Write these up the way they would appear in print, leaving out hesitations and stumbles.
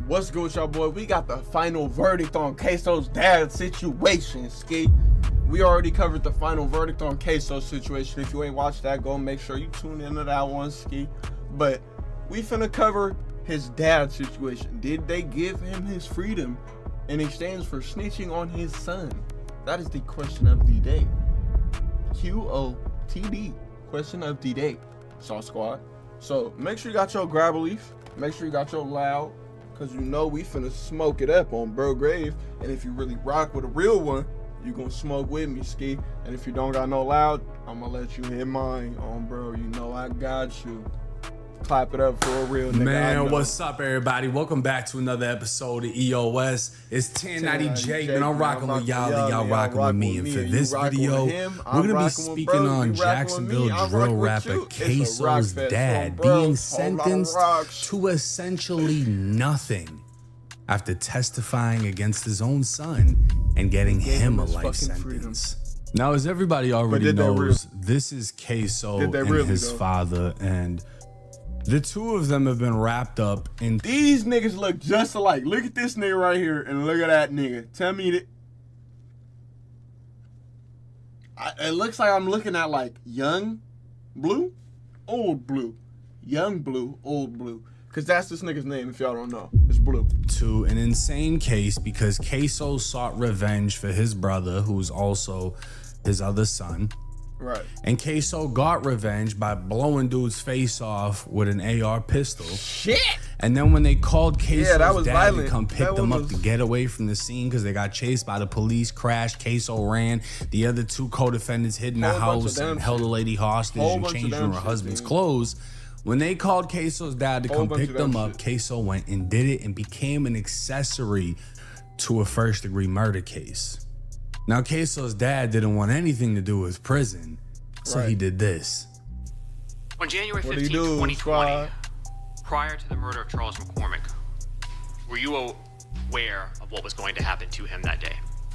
What's good with y'all, boy? We got the final verdict on KSOO'S dad situation, Ski. We already covered the final verdict on KSOO'S situation. If you ain't watched that, go make sure you tune into that one, Ski. But we finna cover his dad's situation. Did they give him his freedom in exchange for snitching on his son? That is the question of the day. QOTD, question of the day, Saw Squad. So make sure you got your grab a leaf. Make sure you got your loud, because you know we finna smoke it up on Bro Grave. And if you really rock with a real one, you gonna smoke with me, Ski. And if you don't got no loud, I'm gonna let you hit mine on, bro. You know I got you. Clap it up for a real nigga. Man, what's up, everybody? Welcome back to another episode of EOS. It's 1090 Jake, and I'm rocking with y'all, and y'all rocking with me. And for this video, we're gonna be speaking on Jacksonville drill rapper KSOO'S dad being sentenced to essentially nothing after testifying against his own son and getting him a life sentence. Now, as everybody already knows, this is KSOO and his father, and the two of them have been wrapped up in... These niggas look just alike. Look at this nigga right here and look at that nigga. Tell me that... It looks like I'm looking at like young blue, old blue. Young blue, old blue. Because that's this nigga's name if y'all don't know. It's Blue. To an insane case because KSOO sought revenge for his brother, who's also his other son. Right. And KSOO got revenge by blowing dude's face off with an AR pistol. Shit! And then when they called KSOO'S dad violent. to come pick them up to get away from the scene because they got chased by the police, crashed, KSOO ran. The other two co-defendants hid in the house and held a lady hostage and changed her husband's clothes. When they called KSOO'S dad to come pick them up, KSOO went and did it and became an accessory to a first-degree murder case. Now, KSOO'S dad didn't want anything to do with prison, so he did this. On January 15, 2020, prior to the murder of Charles McCormick, were you aware of what was going to happen to him that day?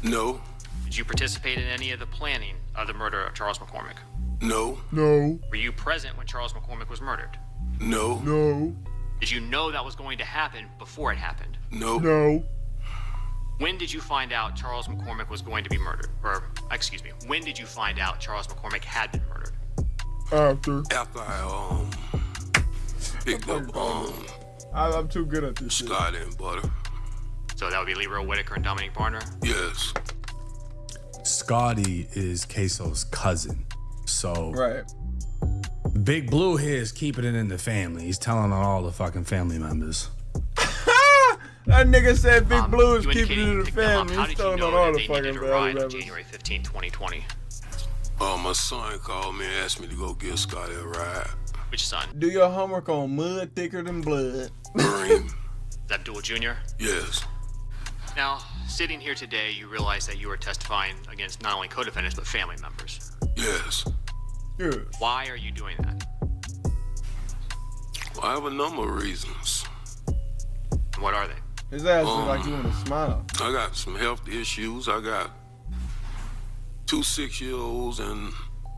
No. Did you participate in any of the planning of the murder of Charles McCormick? No. No. Were you present when Charles McCormick was murdered? No. No. Did you know that was going to happen before it happened? No. No. When did you find out Charles McCormick was going to be murdered? Or, excuse me, when did you find out Charles McCormick had been murdered? After I picked up I'm too good at this Scott and Butter. So that would be Leroy Whitaker and Dominique Barner? Yes. Scotty is KSOO'S cousin. So right. Big Blue here is keeping it in the family. He's telling on all the fucking family members. That nigga said Big Blue is keeping it in the family. How did you know that they needed a ride on January 15, 2020? My son called me and asked me to go give Scotty a ride. Which son? Do your homework on Mud Thicker Than Blood. Green. Is that Abdul Jr.? Yes. Now, sitting here today, you realize that you are testifying against not only co-defendants, but family members. Yes. Yeah. Why are you doing that? Well, I have a number of reasons. And what are they? His ass look like you want to smile. I got some health issues. I got 2 6-year-olds and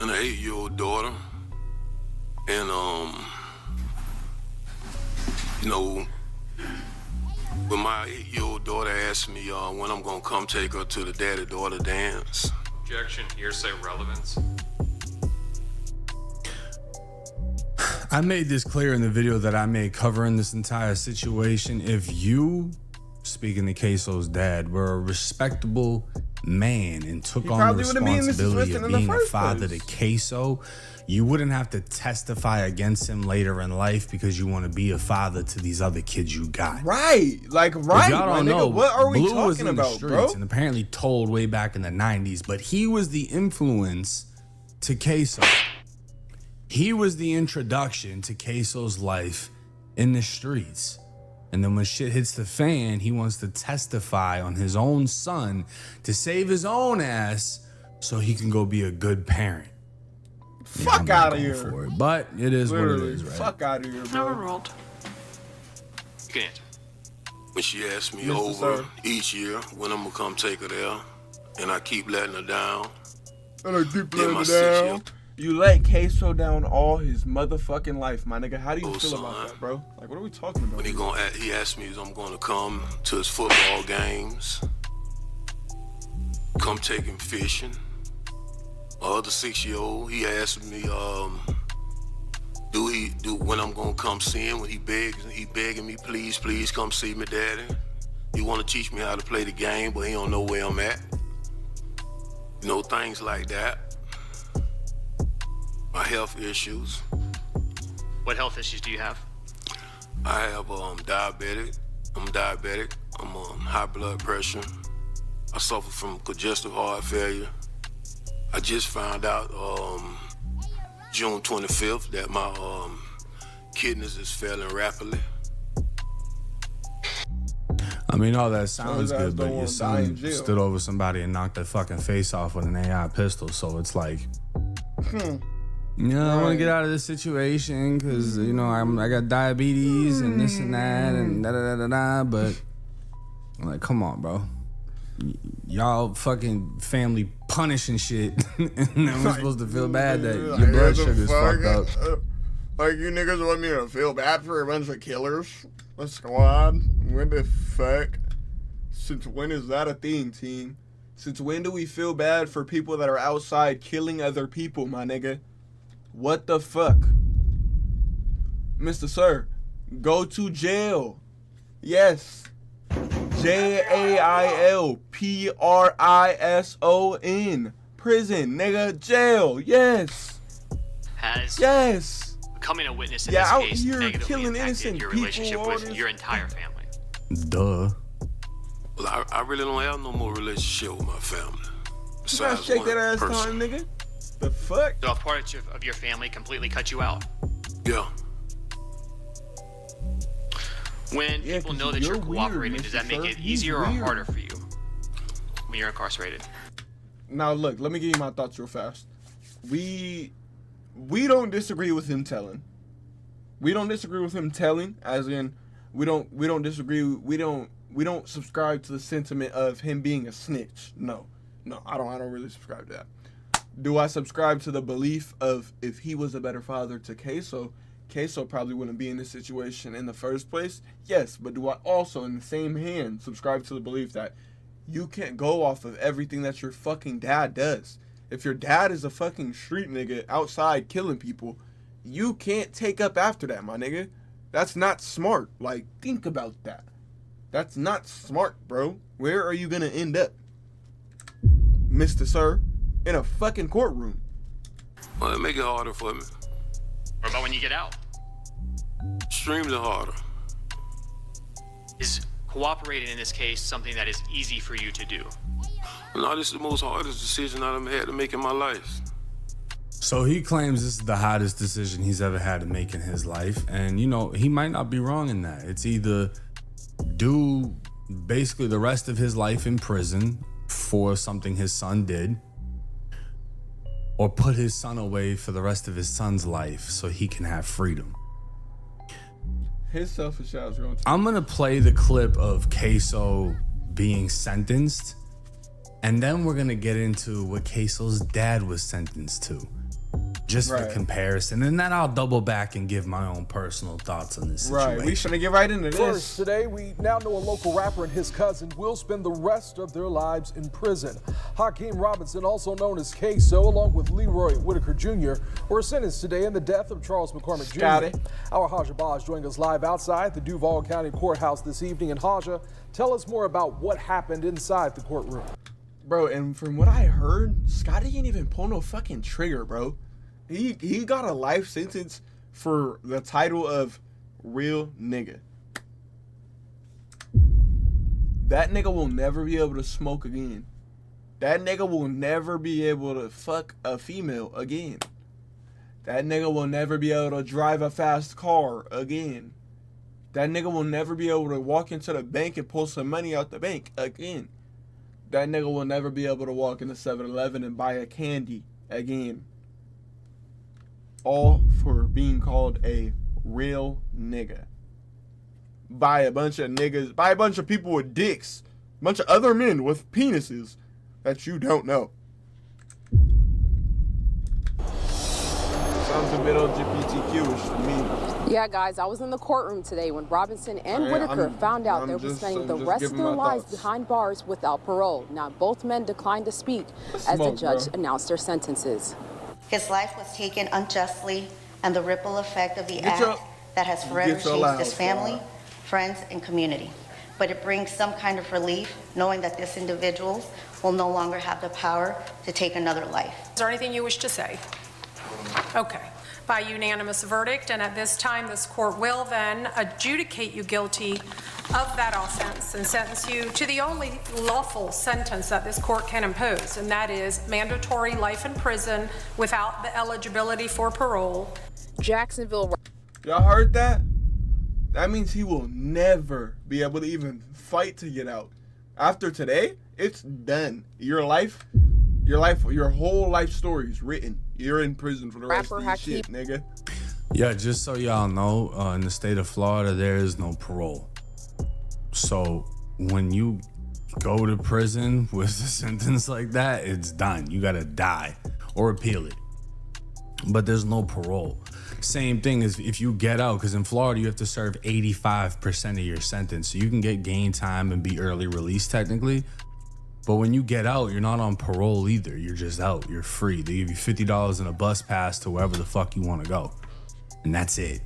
an 8-year-old daughter. And, you know, when my 8-year-old daughter asked me when I'm gonna come take her to the daddy-daughter dance. Objection, hearsay relevance. I made this clear in the video that I made covering this entire situation. If you, speaking to KSOO'S dad, were a respectable man and took on the responsibility of being a father to KSOO, you wouldn't have to testify against him later in life because you want to be a father to these other kids you got. Right. Like, right. If y'all don't know, what are we Blue talking was in about, the streets bro? and apparently told way back in the 90s, but he was the influence to KSOO. He was the introduction to KSOO'S life in the streets. And then when shit hits the fan, he wants to testify on his own son to save his own ass so he can go be a good parent. Fuck out of here. For it, but it is Literally, what it is, right? Fuck out of here, bro. Overruled. You can answer. When she asked me Mr. over Sir. each year when I'm gonna come take her there, and I keep letting her down. And I keep Then letting my it down. 6-year You let Queso down all his motherfucking life, my nigga. How do you feel about that, bro? Like, what are we talking about? When he asked me if I'm gonna come to his football games, come take him fishing. My other 6-year-old, he asked me, when I'm gonna come see him, when he begging me, please come see me, daddy. He wanna teach me how to play the game, but he don't know where I'm at. You know, things like that. My health issues. What health issues do you have? I have diabetic. I'm diabetic. I'm on high blood pressure. I suffer from congestive heart failure. I just found out June 25th that my kidneys is failing rapidly. I mean, all that sounds good, but your son stood over somebody and knocked their fucking face off with an AI pistol, so it's like, I want to get out of this situation because, you know, I got diabetes and this and that and da-da-da-da-da, but I'm like, come on, bro. Y'all fucking family punishing shit, and then we're supposed to feel bad that your blood sugar's fucked up. Like, you niggas want me to feel bad for a bunch of killers? What's going on? What the fuck? Since when is that a thing, team? Since when do we feel bad for people that are outside killing other people, my nigga? What the fuck? Mr. Sir, go to jail. Yes. JAILPRISON. Prison, nigga. Jail. Yes. Yes. Becoming a witness in this out case here negatively killing impacted innocent your people, relationship all with this. your entire family. Duh. Well, I really don't have no more relationship with my family. You gotta shake that ass time, nigga. The fuck? So if part of your family completely cut you out? Yeah. When people know that you're cooperating, does that make it easier or harder for you when you're incarcerated? Now look, let me give you my thoughts real fast. We don't disagree with him telling. We don't disagree with him telling, as in we don't disagree. We don't subscribe to the sentiment of him being a snitch. No, I don't really subscribe to that. Do I subscribe to the belief of if he was a better father to Queso probably wouldn't be in this situation in the first place? Yes, but do I also, in the same hand, subscribe to the belief that you can't go off of everything that your fucking dad does? If your dad is a fucking street nigga outside killing people, you can't take up after that, my nigga. That's not smart. Like, think about that. That's not smart, bro. Where are you gonna end up, Mr. Sir? In a fucking courtroom. Well, it make it harder for me. What about when you get out? Extremely harder. Is cooperating in this case something that is easy for you to do? No, this is the most hardest decision I've had to make in my life. So he claims this is the hardest decision he's ever had to make in his life. And, you know, he might not be wrong in that. It's either do basically the rest of his life in prison for something his son did, or put his son away for the rest of his son's life so he can have freedom. His selfish ass going to. I'm gonna play the clip of Queso being sentenced, and then we're gonna get into what Queso's dad was sentenced to, just for comparison, and then I'll double back and give my own personal thoughts on this situation. Right, we finna get right into this. First, today we now know a local rapper and his cousin will spend the rest of their lives in prison. Hakeem Robinson, also known as Queso, along with Leroy Whitaker Jr., were sentenced today in the death of Charles McCormick Jr. Our Haja Baj joined us live outside the Duval County Courthouse this evening. And Haja, tell us more about what happened inside the courtroom. Bro, and from what I heard, Scotty ain't even pull no fucking trigger, bro. He got a life sentence for the title of real nigga. That nigga will never be able to smoke again. That nigga will never be able to fuck a female again. That nigga will never be able to drive a fast car again. That nigga will never be able to walk into the bank and pull some money out the bank again. That nigga will never be able to walk into 7-Eleven and buy a candy again. All for being called a real nigga. By a bunch of niggas, by a bunch of people with dicks. A bunch of other men with penises that you don't know. a bit LGBTQ-ish for me. Yeah, guys, I was in the courtroom today when Robinson and Whitaker found out they'll be spending the rest of their lives behind bars without parole. Now, both men declined to speak as the judge announced their sentences. His life was taken unjustly, and the ripple effect of the act that has forever changed his family, friends, and community. But it brings some kind of relief knowing that this individual will no longer have the power to take another life. Is there anything you wish to say? Okay. By unanimous verdict, and at this time, this court will then adjudicate you guilty of that offense and sentence you to the only lawful sentence that this court can impose, and that is mandatory life in prison without the eligibility for parole. Jacksonville. Y'all heard that? That means he will never be able to even fight to get out. After today, it's done. Your whole life story is written. You're in prison for the rest of your shit, nigga. Yeah, just so y'all know, in the state of Florida, there is no parole. So when you go to prison with a sentence like that, it's done. You gotta die or appeal it. But there's no parole. Same thing as if you get out, because in Florida, you have to serve 85% of your sentence. So you can get gain time and be early released technically. But when you get out, you're not on parole either. You're just out. You're free. They give you $50 and a bus pass to wherever the fuck you want to go. And that's it.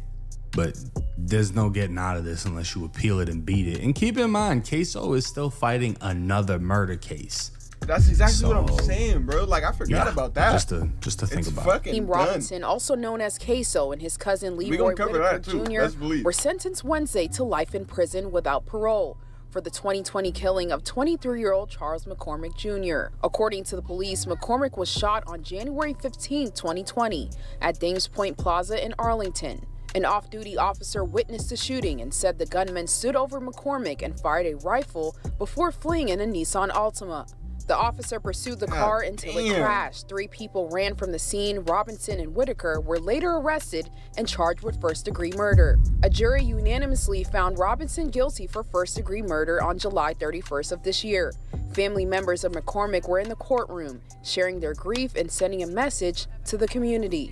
But there's no getting out of this unless you appeal it and beat it. And keep in mind, KSOO is still fighting another murder case. That's exactly what I'm saying, bro. Like, I forgot about that. Just to think about it. Team Robinson, also known as KSOO, and his cousin Leroy Whitaker Jr. were sentenced Wednesday to life in prison without parole for the 2020 killing of 23-year-old Charles McCormick Jr. According to the police, McCormick was shot on January 15, 2020 at Dames Point Plaza in Arlington. An off-duty officer witnessed the shooting and said the gunman stood over McCormick and fired a rifle before fleeing in a Nissan Altima. The officer pursued the car until it crashed. 3 people ran from the scene. Robinson and Whitaker were later arrested and charged with first-degree murder. A jury unanimously found Robinson guilty for first-degree murder on July 31st of this year. Family members of McCormick were in the courtroom, sharing their grief and sending a message to the community.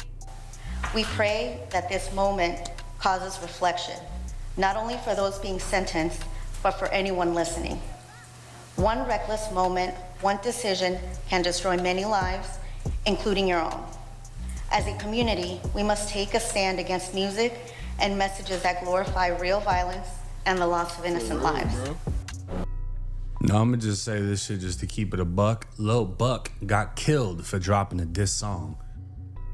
We pray that this moment causes reflection, not only for those being sentenced, but for anyone listening. One reckless moment, one decision can destroy many lives, including your own. As a community, we must take a stand against music and messages that glorify real violence and the loss of innocent lives. No, I'm gonna just say this shit just to keep it a buck. Lil Buck got killed for dropping a diss song,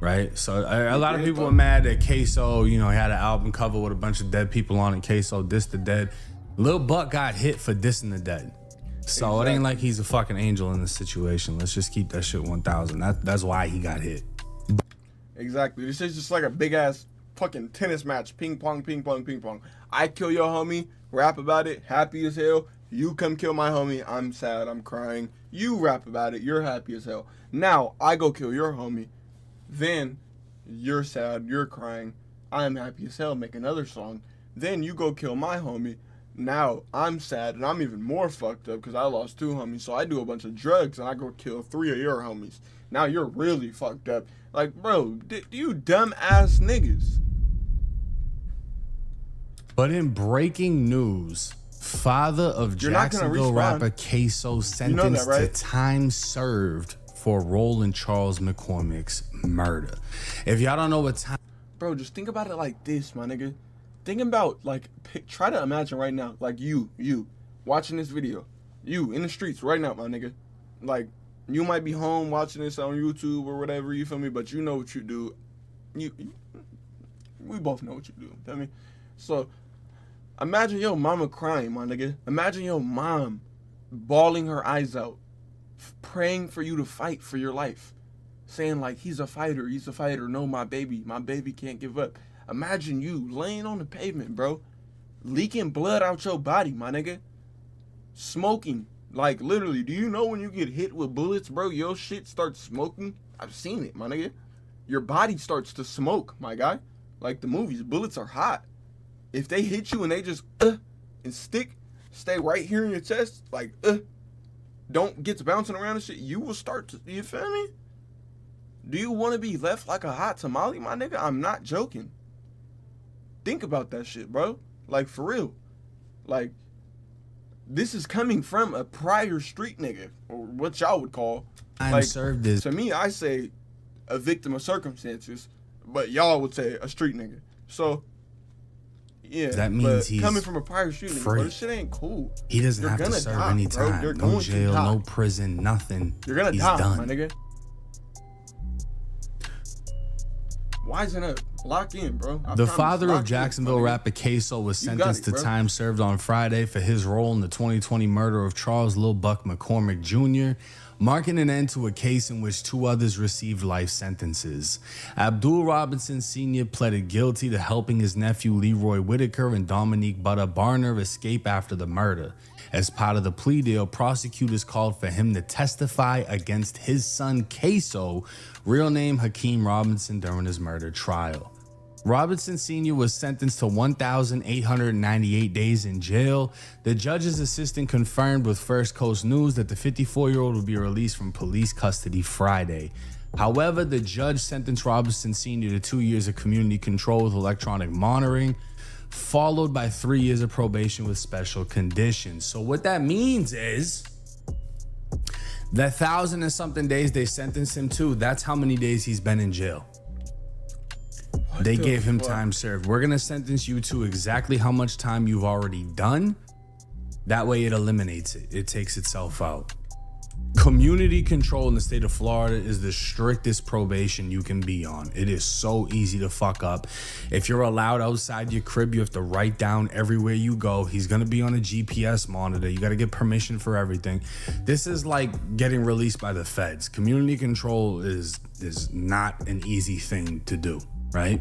right? So a lot of people were mad that KSOO, he had an album cover with a bunch of dead people on it. KSOO dissed the dead. Lil Buck got hit for dissing the dead. So it ain't like he's a fucking angel in this situation. Let's just keep that shit 1,000. That's why he got hit. Exactly. This is just like a big ass fucking tennis match. Ping pong, ping pong, ping pong. I kill your homie, rap about it, happy as hell. You come kill my homie, I'm sad, I'm crying. You rap about it, you're happy as hell. Now, I go kill your homie. Then, you're sad, you're crying. I'm happy as hell, make another song. Then you go kill my homie. Now I'm sad and I'm even more fucked up because I lost 2 homies. So I do a bunch of drugs and I go kill 3 of your homies. Now you're really fucked up. Like, bro, you dumb ass niggas. But in breaking news, father of Jacksonville rapper KSOO sentenced to time served for a role in Charles McCormick's murder. If y'all don't know what time... Bro, just think about it like this, my nigga. Think about, like, try to imagine right now, like, you, watching this video. You, in the streets right now, my nigga. Like, you might be home watching this on YouTube or whatever, you feel me? But you know what you do. We both know what you do, feel me? So, imagine your mama crying, my nigga. Imagine your mom bawling her eyes out, praying for you to fight for your life. Saying, like, he's a fighter, no, my baby can't give up. Imagine you laying on the pavement, bro, leaking blood out your body, my nigga. Smoking. Like, literally, do you know when you get hit with bullets, bro, your shit starts smoking? I've seen it, my nigga. Your body starts to smoke, my guy. Like the movies, bullets are hot. If they hit you and they just, and stay right here in your chest, like, don't get to bouncing around and shit, you will start to, you feel me? Do you want to be left like a hot tamale, my nigga? I'm not joking. Think about that shit, bro. Like, for real. Like, this is coming from a prior street nigga, or what y'all would call. Like, served this. To me, I say a victim of circumstances, but y'all would say a street nigga. So, yeah. That means he's coming from a prior street nigga, bro, this shit ain't cool. He doesn't have to serve any time. No jail, no prison, nothing. You're gonna die, my nigga. Why isn't it lock in, bro? The father of Jacksonville rapper KSOO'S was sentenced to time served on Friday for his role in the 2020 murder of Charles Lil Buck McCormick Jr., marking an end to a case in which 2 others received life sentences. Abdul Robinson Sr. pleaded guilty to helping his nephew Leroy Whitaker and Dominique Butter Barner escape after the murder. As part of the plea deal, prosecutors called for him to testify against his son KSOO, real name Hakeem Robinson, during his murder trial. Robinson Sr. was sentenced to 1,898 days in jail. The judge's assistant confirmed with First Coast News that the 54-year-old will be released from police custody Friday. However, the judge sentenced Robinson Sr. to 2 years of community control with electronic monitoring, followed by 3 years of probation with special conditions. So what that means is the 1,000 and something days they sentenced him to, that's how many days he's been in jail. They gave him time served. We're going to sentence you to exactly how much time you've already done. That way it eliminates it. It takes itself out. Community control in the state of Florida is the strictest probation you can be on. It is so easy to fuck up. If you're allowed outside your crib, you have to write down everywhere you go. He's going to be on a GPS monitor. You got to get permission for everything. This is like getting released by the feds. Community control is not an easy thing to do, right?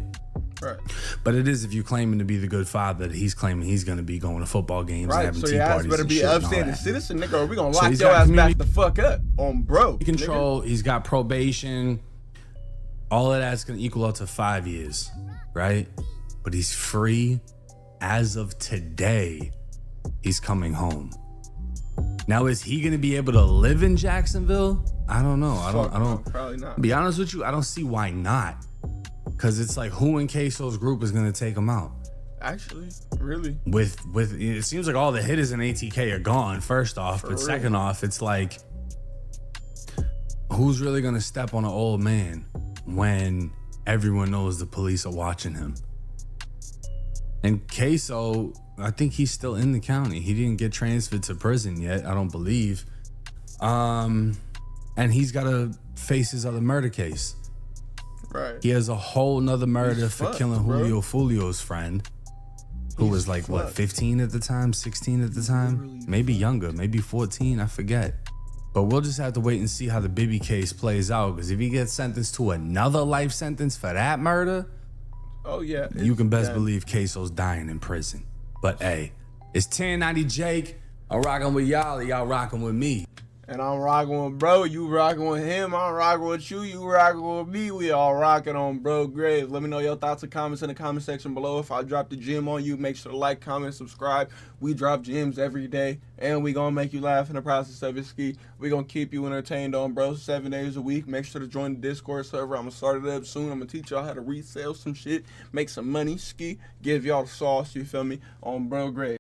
Right. But it is if you're claiming to be the good father that he's claiming he's going to be going to football games and having tea parties. Better be upstanding citizen, nigga, or we going to lock your ass back the fuck up on bro. Control, he's got probation. All of that's going to equal out to 5 years, right? But he's free as of today. He's coming home. Now, is he going to be able to live in Jacksonville? I don't know. I don't. Probably not. To be honest with you, I don't see why not. Because it's like, who in KSOO'S group is going to take him out? Actually, really? With it seems like all the hitters in ATK are gone, first off. But second off, it's like, who's really going to step on an old man when everyone knows the police are watching him? And KSOO, I think he's still in the county. He didn't get transferred to prison yet, I don't believe. And he's got to face his other murder case. Right. He has a whole nother murder for killing Julio Fulio's friend, who was like, what, 15 at the time, 16 at the time? Maybe younger, maybe 14, I forget. But we'll just have to wait and see how the Bibby case plays out, because if he gets sentenced to another life sentence for that murder, oh yeah, you can best believe KSOO'S dying in prison. But hey, it's 1090 Jake. I'm rocking with y'all, y'all rocking with me. And I'm rocking with bro, you rocking with him, I'm rocking with you, you rocking with me. We all rocking on bro grave. Let me know your thoughts and comments in the comment section below. If I dropped a gem on you, make sure to like, comment, subscribe. We drop gems every day, and we gonna make you laugh in the process of it, ski. We gonna keep you entertained on bro 7 days a week. Make sure to join the Discord server. I'm gonna start it up soon. I'm gonna teach y'all how to resell some shit, make some money, ski, give y'all the sauce, you feel me, on bro grave.